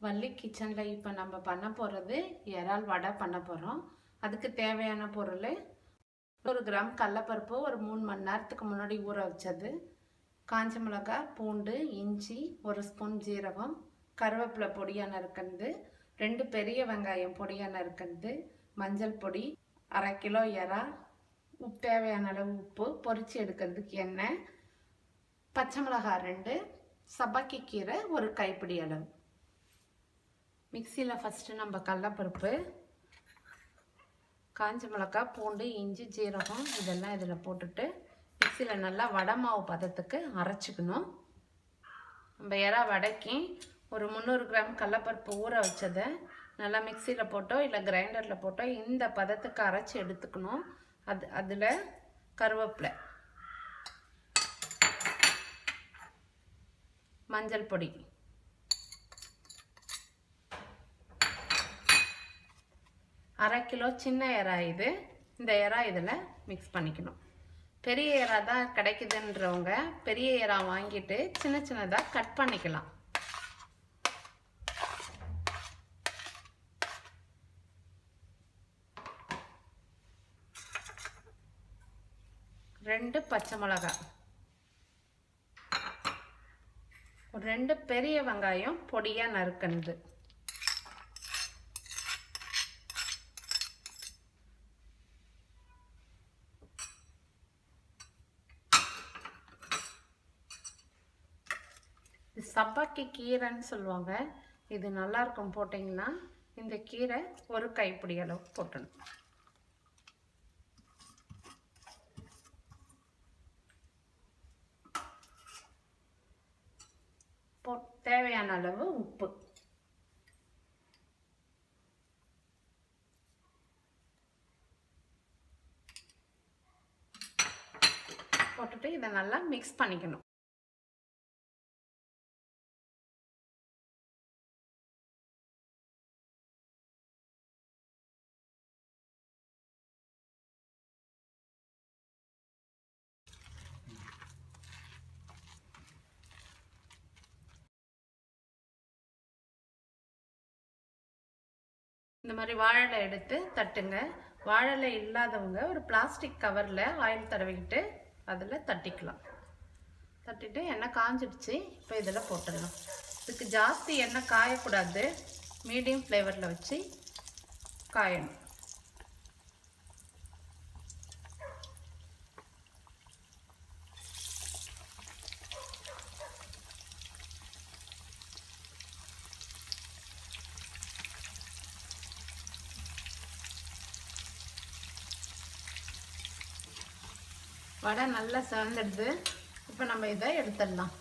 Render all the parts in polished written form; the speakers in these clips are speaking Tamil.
வள்ளி கிச்சனில் இப்போ நம்ம பண்ண போகிறது இறால் வடை பண்ண போகிறோம். அதுக்கு தேவையான பொருள் 1 கிராம் கடலைப்பருப்பு ஒரு 3 மணி நேரத்துக்கு முன்னாடி ஊற வச்சது, காஞ்ச மிளகாய், பூண்டு, இஞ்சி, 1 ஸ்பூன் ஜீரகம், கருவேப்பிலை பொடியாக நறுக்கிறது, 2 பெரிய வெங்காயம் பொடியாக நறுக்கிறது, மஞ்சள் பொடி, 1/2 கிலோ இறால், தேவையான அளவு உப்பு, பொரிச்சு எடுக்கிறதுக்கு எண்ணெய், பச்சை மிளகாய் 2, சப்பாக்கி கீரை 1 கைப்பிடி அளவு. மிக்சியில் ஃபஸ்ட்டு நம்ம கடலைப்பருப்பு, காஞ்ச மிளகாய், பூண்டு, இஞ்சி, ஜீரகம் இதெல்லாம் இதில் போட்டுட்டு மிக்சியில் நல்லா வடை மாவு பதத்துக்கு அரைச்சிக்கணும். நம்ம இறா வடைக்கு ஒரு 300 கிராம் கடலைப்பருப்பு ஊற வச்சதை நல்லா மிக்சியில் போட்டோ இல்லை கிரைண்டரில் போட்டோ இந்த பதத்துக்கு அரைச்சி எடுத்துக்கணும். அதில் கருவேப்பிலை, மஞ்சள் பொடி, அரை கிலோ சின்ன இறா இது. இந்த இறா இதில் மிக்ஸ் பண்ணிக்கணும். பெரிய இறா தான் கிடைக்குதுன்றவங்க பெரிய இறா வாங்கிட்டு சின்ன சின்னதாக கட் பண்ணிக்கலாம். ரெண்டு பச்சை மிளகாய், 2 பெரிய வெங்காயம் பொடியாக நறுக்கிறது, சப்பாக்கி கீரைன்னு சொல்லுவாங்க. இது நல்லா இருக்கும் போட்டிங்கன்னா. இந்த கீரை 1 கைப்பிடி அளவு போட்டணும். தேவையான அளவு உப்பு, போட்டுட்டு இதை நல்லா மிக்ஸ் பண்ணிக்கணும். இந்த மாதிரி வாழை எடுத்து தட்டுங்க. வாழை இல்லாதவங்க ஒரு பிளாஸ்டிக் கவரில் ஆயில் தடவிக்கிட்டு அதில் தட்டிக்கலாம். தட்டிட்டு எண்ணெய் காஞ்சிடுச்சு. இப்போ இதில் போட்டுடலாம். இதுக்கு ஜாஸ்தி எண்ணெய் காயக்கூடாது, மீடியம் ஃப்ளேவரில் வச்சு காயணும். வடை நல்லா சேர்ந்துடுது. இப்போ நம்ம இதை எடுத்துடலாம்.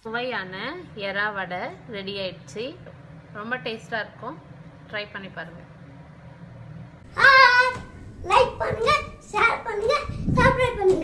சுவையான எறா வடை ரெடி ஆயிடுச்சு. ரொம்ப டேஸ்டாக இருக்கும். ட்ரை பண்ணி பாருங்கள். லைக் பண்ணுங்க, ஷேர் பண்ணுங்க, சப்ஸ்கிரைப் பண்ணுங்க.